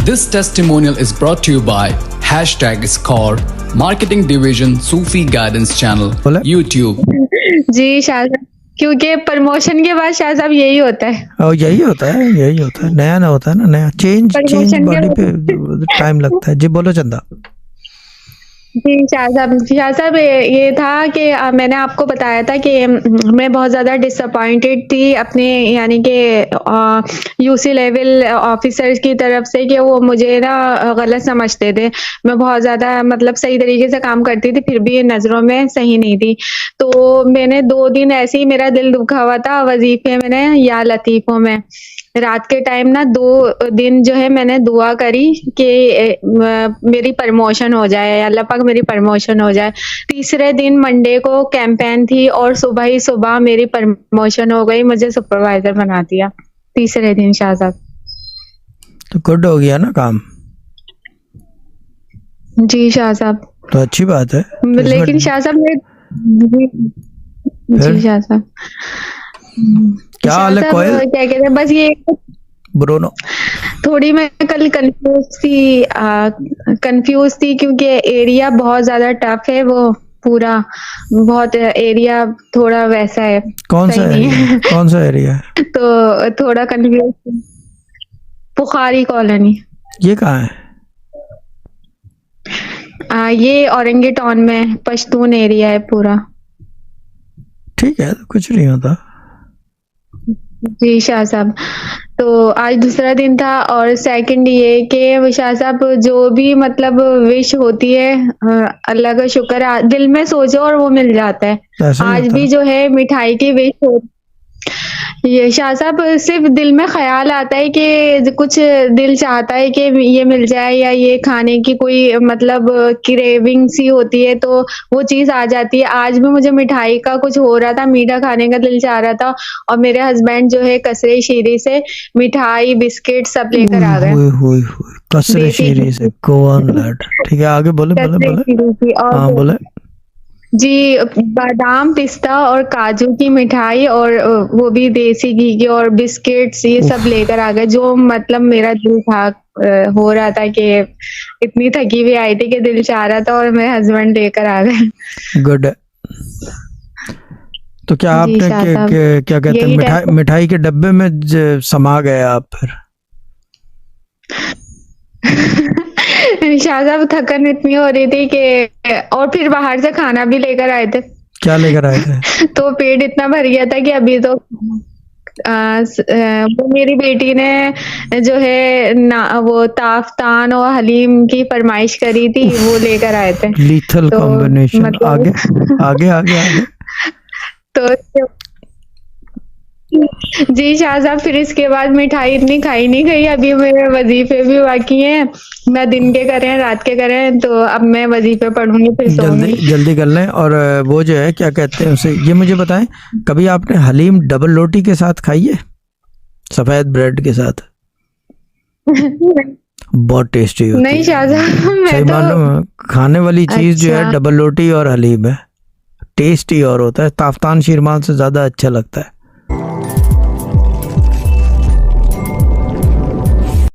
This testimonial is brought to you by #Score, Marketing Division, Sufi Guidance Channel, बोला? YouTube. जी शाह साहब, क्योंकि promotion के बाद शाह साहब यही होता है। और यही होता है, नया ना होता है ना, नया चेंज प्रमोशन के बॉडी पे टाइम लगता है। जी बोलो चंदा। जी शाह साहब ये था कि मैंने आपको बताया था कि मैं बहुत ज़्यादा डिसअपॉइंटेड थी अपने यानी कि यूसी लेवल ऑफिसर्स की तरफ से कि वो मुझे ना गलत समझते थे। मैं बहुत ज़्यादा मतलब सही तरीके से काम करती थी, फिर भी ये नज़रों में सही नहीं थी। तो मैंने 2 दिन ऐसे ही मेरा दिल दुखा हुआ था वजीफे मैंने या लतीफ़ों में। रात के टाइम ना 2 दिन जो है मैंने दुआ करी कि मेरी प्रमोशन हो जाए, अल्लाह पाक मेरी प्रमोशन हो जाए। तीसरे दिन मंडे को कैंपेन थी और सुबह ही सुबह मेरी प्रमोशन हो गई, मुझे सुपरवाइजर बना दिया तीसरे दिन शाह साहब। तो गुड हो गया ना काम। जी शाह साहब, तो अच्छी बात है। तो लेकिन शाह साहब जी शाह साहब क्या हाल है कोयल? क्या कहते हैं, बस ये ब्रूनो थोड़ी मैं कल कंफ्यूज थी क्योंकि एरिया बहुत ज्यादा टफ है, वो पूरा बहुत एरिया थोड़ा वैसा है, कौन सा सही नहीं एरिया? है। कौन सा एरिया है? तो थोड़ा कंफ्यूज। बुखारी कॉलोनी। ये कहाँ है? ये औरंगी टाउन में पश्तून एरिया है पूरा। ठीक है, तो कुछ नहीं होता। जी शाह साहब, तो आज दूसरा दिन था और सेकंड ये कि शाह साहब जो भी मतलब विश होती है अल्लाह का शुक्र है, दिल में सोचो और वो मिल जाता है। ऐसा ही आज होता भी है। जो है मिठाई की विश हो, ये शाह साहब सिर्फ दिल में ख्याल आता है कि कुछ दिल चाहता है कि ये मिल जाए या ये खाने की कोई मतलब क्रेविंग सी होती है तो वो चीज आ जाती है। आज भी मुझे मिठाई का कुछ हो रहा था, मीठा खाने का दिल चाह रहा था और मेरे हस्बैंड जो है कसरे शीरी से मिठाई बिस्किट सब लेकर आ गए। हुई कसरे देसी शीरी से go on lad। ठीक है, आगे बोले बोले कसरे बोले। शीरी की हाँ और बोले। जी बादाम पिस्ता और काजू की मिठाई और वो भी देसी घी की और बिस्किट्स ये सब लेकर आ गए। जो मतलब मेरा दिल था हो रहा था कि इतनी थकी हुई आई थी कि दिल चाह रहा था और मेरे हस्बैंड लेकर आ गए। गुड। तो क्या जी आपने शाह साहब, क्या कहते हैं यही मिठाई के डब्बे में समा गए आप फिर? शाह साहब थकन इतनी हो रही थी कि और फिर बाहर से खाना भी लेकर आए थे क्या लेकर आए थे? तो पेट इतना भर गया था कि अभी तो वो मेरी बेटी ने जो है ना वो ताफ्तान और हलीम की फरमाइश करी थी, वो लेकर आए थे। लीथल तो कॉम्बिनेशन। मतलब आगे आगे आगे आगे। तो जी शाह साहब, फिर इसके बाद मिठाई इतनी खाई नहीं गई। अभी मेरे वजीफे भी बाकी हैं, ना दिन के करें रात के करें, तो अब मैं वजीफे पढ़ूंगी फिर सोऊंगी। जल्दी कर लें। और वो जो है क्या कहते हैं उसे, ये मुझे बताएं, कभी आपने हलीम डबल रोटी के साथ खाई है? सफेद ब्रेड के साथ? बहुत टेस्टी होती नहीं है। शाह साहब, मैं सही तो मालूम है, खाने वाली चीज जो है अच्छा। डबल रोटी और हलीम है। टेस्टी और होता है, ताफ्तान शीरमान से ज्यादा अच्छा लगता है।